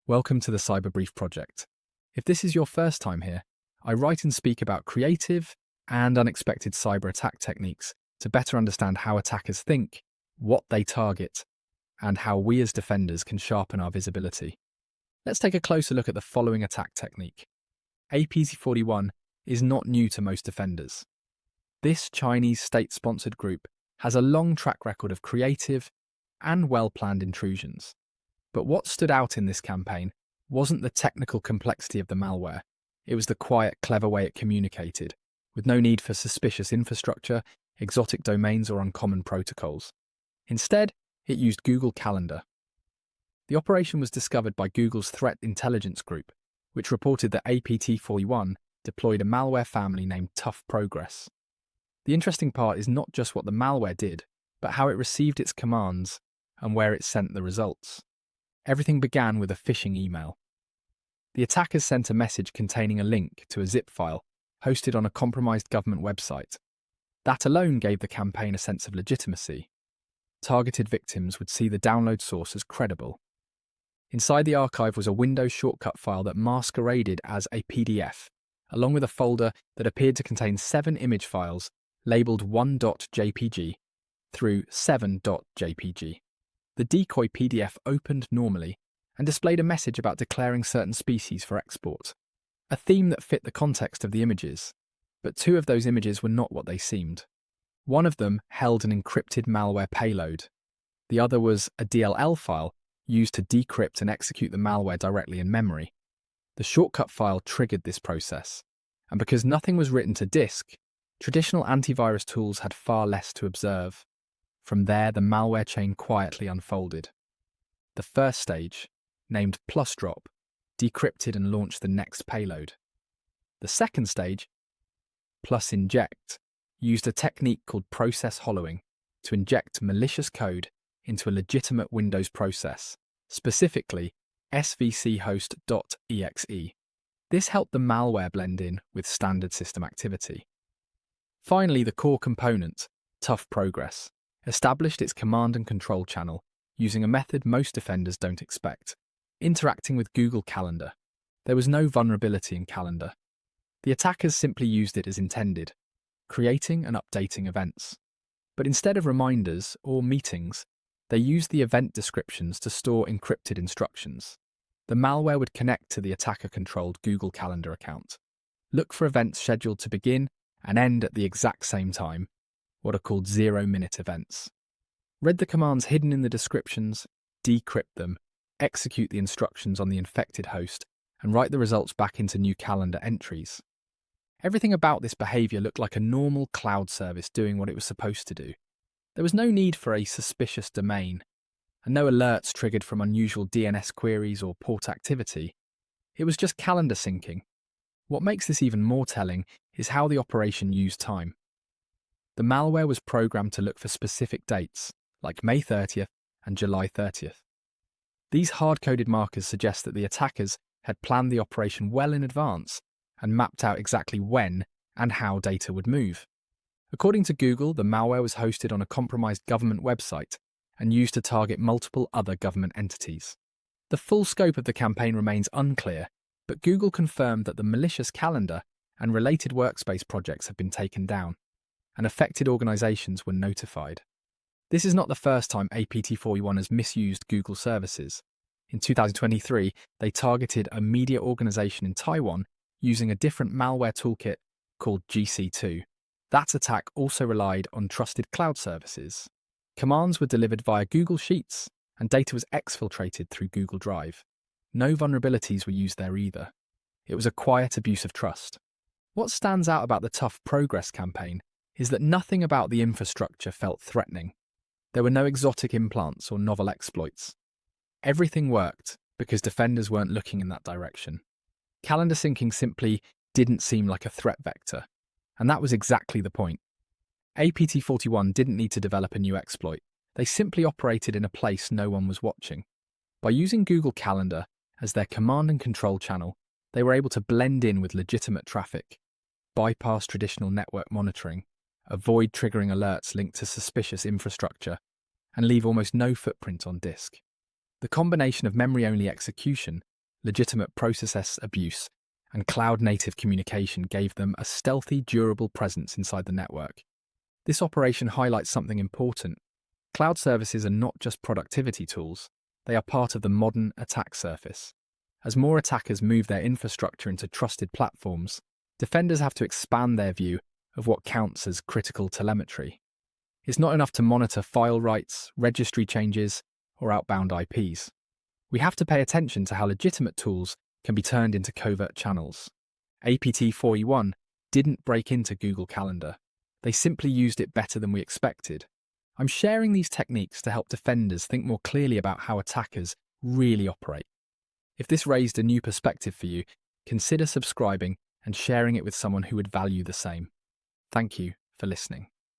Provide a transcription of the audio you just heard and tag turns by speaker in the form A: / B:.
A: Welcome to the Cyber Brief Project. If this is your first time here, I write and speak about creative and unexpected cyber attack techniques to better understand how attackers think, what they target, and how we as defenders can sharpen our visibility. Let's take a closer look at the following attack technique. APT41 is not new to most defenders. This Chinese state-sponsored group has a long track record of creative and well-planned intrusions. But what stood out in this campaign wasn't the technical complexity of the malware. It was the quiet, clever way it communicated, with no need for suspicious infrastructure, exotic domains, or uncommon protocols. Instead, it used Google Calendar. The operation was discovered by Google's threat intelligence group, which reported that APT41 deployed a malware family named Tough Progress. The interesting part is not just what the malware did, but how it received its commands and where it sent the results. Everything began with a phishing email. The attackers sent a message containing a link to a zip file hosted on a compromised government website. That alone gave the campaign a sense of legitimacy. Targeted victims would see the download source as credible. Inside the archive was a Windows shortcut file that masqueraded as a PDF, along with a folder that appeared to contain 7 image files labeled 1.jpg through 7.jpg. The decoy PDF opened normally and displayed a message about declaring certain species for export, a theme that fit the context of the images. But 2 of those images were not what they seemed. One of them held an encrypted malware payload. The other was a DLL file used to decrypt and execute the malware directly in memory. The shortcut file triggered this process, and because nothing was written to disk, traditional antivirus tools had far less to observe. From there, the malware chain quietly unfolded. The first stage, named +drop, decrypted and launched the next payload. The second stage, +inject, used a technique called process hollowing to inject malicious code into a legitimate Windows process, specifically svchost.exe. This helped the malware blend in with standard system activity. Finally, the core component, Tough Progress, established its command and control channel using a method most defenders don't expect, interacting with Google Calendar. There was no vulnerability in Calendar. The attackers simply used it as intended, creating and updating events. But instead of reminders or meetings, they used the event descriptions to store encrypted instructions. The malware would connect to the attacker-controlled Google Calendar account, look for events scheduled to begin and end at the exact same time, what are called 0-minute events. Read the commands hidden in the descriptions, decrypt them, execute the instructions on the infected host, and write the results back into new calendar entries. Everything about this behavior looked like a normal cloud service doing what it was supposed to do. There was no need for a suspicious domain, and no alerts triggered from unusual DNS queries or port activity. It was just calendar syncing. What makes this even more telling is how the operation used time. The malware was programmed to look for specific dates, like May 30th and July 30th. These hard-coded markers suggest that the attackers had planned the operation well in advance and mapped out exactly when and how data would move. According to Google, the malware was hosted on a compromised government website and used to target multiple other government entities. The full scope of the campaign remains unclear, but Google confirmed that the malicious calendar and related workspace projects have been taken down, and affected organizations were notified. This is not the first time APT41 has misused Google services. In 2023, they targeted a media organization in Taiwan using a different malware toolkit called GC2. That attack also relied on trusted cloud services. Commands were delivered via Google Sheets, and data was exfiltrated through Google Drive. No vulnerabilities were used there either. It was a quiet abuse of trust. What stands out about the Tough Progress campaign is that nothing about the infrastructure felt threatening. There were no exotic implants or novel exploits. Everything worked because defenders weren't looking in that direction. Calendar syncing simply didn't seem like a threat vector, and that was exactly the point. APT41 didn't need to develop a new exploit. They simply operated in a place no one was watching. By using Google Calendar as their command and control channel, they were able to blend in with legitimate traffic, bypass traditional network monitoring, avoid triggering alerts linked to suspicious infrastructure, and leave almost no footprint on disk. The combination of memory-only execution legitimate process abuse, and cloud-native communication gave them a stealthy, durable presence inside the network. This operation highlights something important. Cloud services are not just productivity tools, they are part of the modern attack surface. As more attackers move their infrastructure into trusted platforms, defenders have to expand their view of what counts as critical telemetry. It's not enough to monitor file writes, registry changes, or outbound IPs. We have to pay attention to how legitimate tools can be turned into covert channels. APT-41 didn't break into Google Calendar. They simply used it better than we expected. I'm sharing these techniques to help defenders think more clearly about how attackers really operate. If this raised a new perspective for you, consider subscribing and sharing it with someone who would value the same. Thank you for listening.